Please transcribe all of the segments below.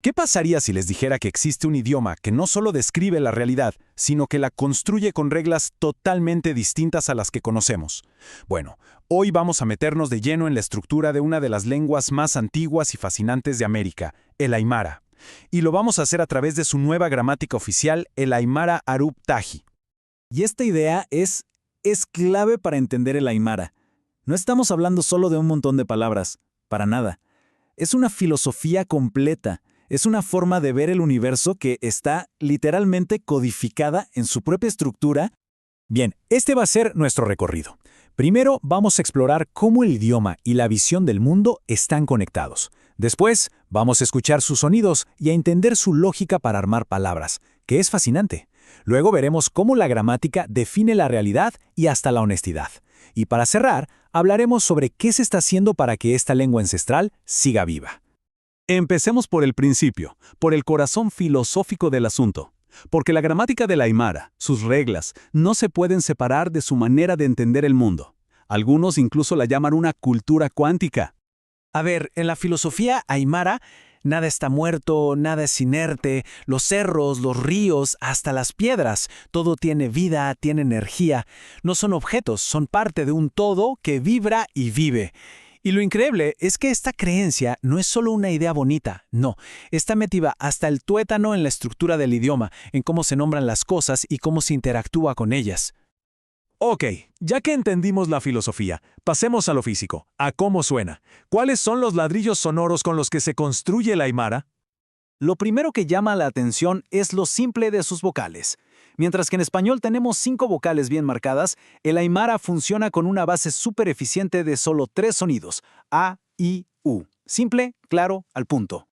¿Qué pasaría si les dijera que existe un idioma que no solo describe la realidad, sino que la construye con reglas totalmente distintas a las que conocemos? Bueno, hoy vamos a meternos de lleno en la estructura de una de las lenguas más antiguas y fascinantes de América, el aymara. Y lo vamos a hacer a través de su nueva gramática oficial, el Aymara Arub Taji. Y esta idea es clave para entender el aymara. No estamos hablando solo de un montón de palabras, para nada. Es una filosofía completa. Es una forma de ver el universo que está literalmente codificada en su propia estructura. Bien, este va a ser nuestro recorrido. Primero vamos a explorar cómo el idioma y la visión del mundo están conectados. Después vamos a escuchar sus sonidos y a entender su lógica para armar palabras, que es fascinante. Luego veremos cómo la gramática define la realidad y hasta la honestidad. Y para cerrar, hablaremos sobre qué se está haciendo para que esta lengua ancestral siga viva. Empecemos por el principio, por el corazón filosófico del asunto. Porque la gramática del aymara, sus reglas, no se pueden separar de su manera de entender el mundo. Algunos incluso la llaman una cultura cuántica. A ver, en la filosofía aymara, nada está muerto, nada es inerte, los cerros, los ríos, hasta las piedras, todo tiene vida, tiene energía. No son objetos, son parte de un todo que vibra y vive. Y lo increíble es que esta creencia no es solo una idea bonita, no, está metida hasta el tuétano en la estructura del idioma, en cómo se nombran las cosas y cómo se interactúa con ellas. Ok, ya que entendimos la filosofía, pasemos a lo físico, a cómo suena. ¿Cuáles son los ladrillos sonoros con los que se construye el aymara? Lo primero que llama la atención es lo simple de sus vocales. Mientras que en español tenemos 5 vocales bien marcadas, el aymara funciona con una base súper eficiente de solo 3 sonidos, A, I, U. Simple, claro, al punto.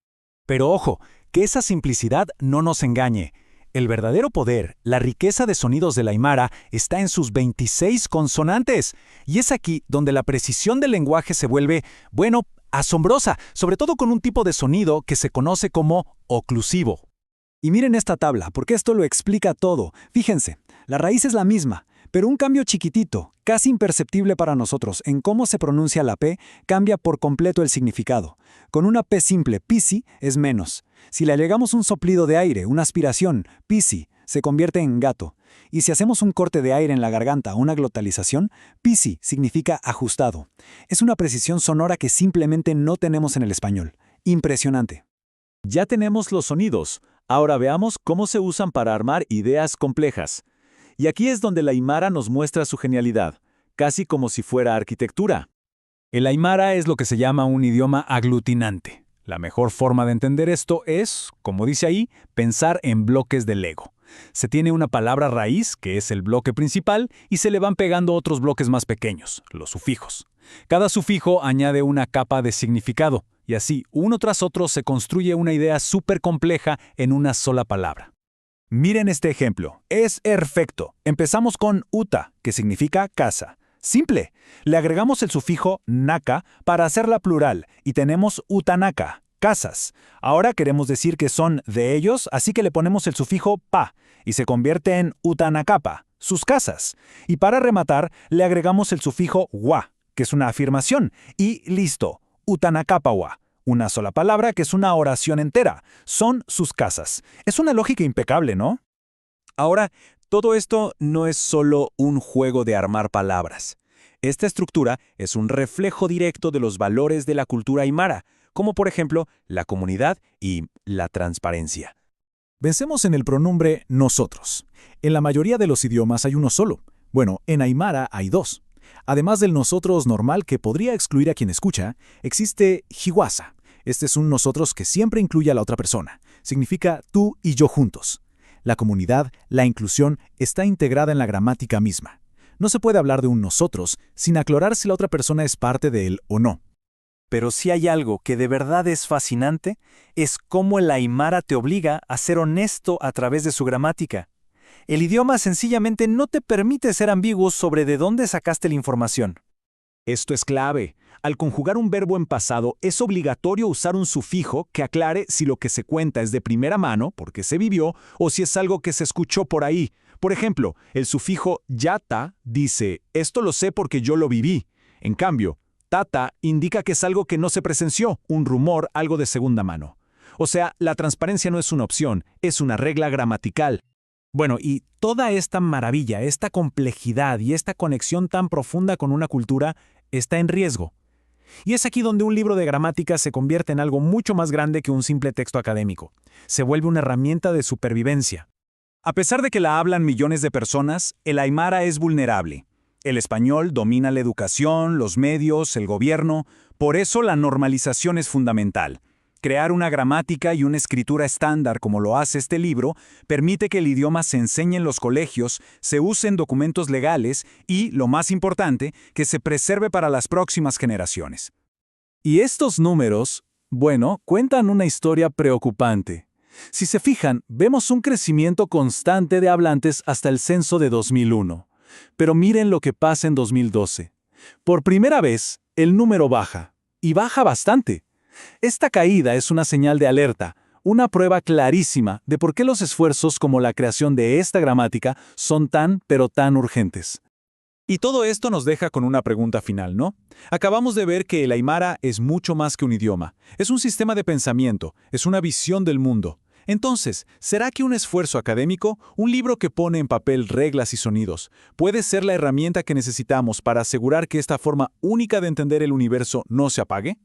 Pero ojo, que esa simplicidad no nos engañe. El verdadero poder, la riqueza de sonidos del aymara, está en sus 26 consonantes. Y es aquí donde la precisión del lenguaje se vuelve, bueno, asombrosa, sobre todo con un tipo de sonido que se conoce como oclusivo. Y miren esta tabla, porque esto lo explica todo. Fíjense, la raíz es la misma, pero un cambio chiquitito, casi imperceptible para nosotros, en cómo se pronuncia la P, cambia por completo el significado. Con una P simple, pisi, es menos. Si le agregamos un soplido de aire, una aspiración, pisi, se convierte en gato. Y si hacemos un corte de aire en la garganta, una glotalización, pisi significa ajustado. Es una precisión sonora que simplemente no tenemos en el español. Impresionante. Ya tenemos los sonidos. Ahora veamos cómo se usan para armar ideas complejas. Y aquí es donde el aymara nos muestra su genialidad, casi como si fuera arquitectura. El aymara es lo que se llama un idioma aglutinante. La mejor forma de entender esto es, como dice ahí, pensar en bloques de Lego. Se tiene una palabra raíz, que es el bloque principal, y se le van pegando otros bloques más pequeños, los sufijos. Cada sufijo añade una capa de significado, y así, uno tras otro, se construye una idea súper compleja en una sola palabra. Miren este ejemplo. Es perfecto. Empezamos con uta, que significa casa. Simple. Le agregamos el sufijo naka para hacerla plural, y tenemos utanaka, casas. Ahora queremos decir que son de ellos, así que le ponemos el sufijo pa, y se convierte en utanakapa, sus casas. Y para rematar, le agregamos el sufijo wa, que es una afirmación, y listo, utanakapawa. Una sola palabra que es una oración entera. Son sus casas. Es una lógica impecable, ¿no? Ahora, todo esto no es solo un juego de armar palabras. Esta estructura es un reflejo directo de los valores de la cultura aymara, como por ejemplo la comunidad y la transparencia. Pensemos en el pronombre nosotros. En la mayoría de los idiomas hay uno solo. Bueno, en aymara hay 2. Además del nosotros normal que podría excluir a quien escucha, existe hiwasa. Este es un nosotros que siempre incluye a la otra persona. Significa tú y yo juntos. La comunidad, la inclusión, está integrada en la gramática misma. No se puede hablar de un nosotros sin aclarar si la otra persona es parte de él o no. Pero si hay algo que de verdad es fascinante, es cómo el aymara te obliga a ser honesto a través de su gramática. El idioma sencillamente no te permite ser ambiguo sobre de dónde sacaste la información. Esto es clave. Al conjugar un verbo en pasado, es obligatorio usar un sufijo que aclare si lo que se cuenta es de primera mano, porque se vivió, o si es algo que se escuchó por ahí. Por ejemplo, el sufijo yata dice, esto lo sé porque yo lo viví. En cambio, tata indica que es algo que no se presenció, un rumor, algo de segunda mano. O sea, la transparencia no es una opción, es una regla gramatical. Bueno, y toda esta maravilla, esta complejidad y esta conexión tan profunda con una cultura está en riesgo. Y es aquí donde un libro de gramática se convierte en algo mucho más grande que un simple texto académico. Se vuelve una herramienta de supervivencia. A pesar de que la hablan millones de personas, el aymara es vulnerable. El español domina la educación, los medios, el gobierno, por eso la normalización es fundamental. Crear una gramática y una escritura estándar como lo hace este libro permite que el idioma se enseñe en los colegios, se use en documentos legales y, lo más importante, que se preserve para las próximas generaciones. Y estos números, bueno, cuentan una historia preocupante. Si se fijan, vemos un crecimiento constante de hablantes hasta el censo de 2001. Pero miren lo que pasa en 2012. Por primera vez, el número baja, y baja bastante. Esta caída es una señal de alerta, una prueba clarísima de por qué los esfuerzos como la creación de esta gramática son tan, pero tan urgentes. Y todo esto nos deja con una pregunta final, ¿no? Acabamos de ver que el aymara es mucho más que un idioma. Es un sistema de pensamiento, es una visión del mundo. Entonces, ¿será que un esfuerzo académico, un libro que pone en papel reglas y sonidos, puede ser la herramienta que necesitamos para asegurar que esta forma única de entender el universo no se apague?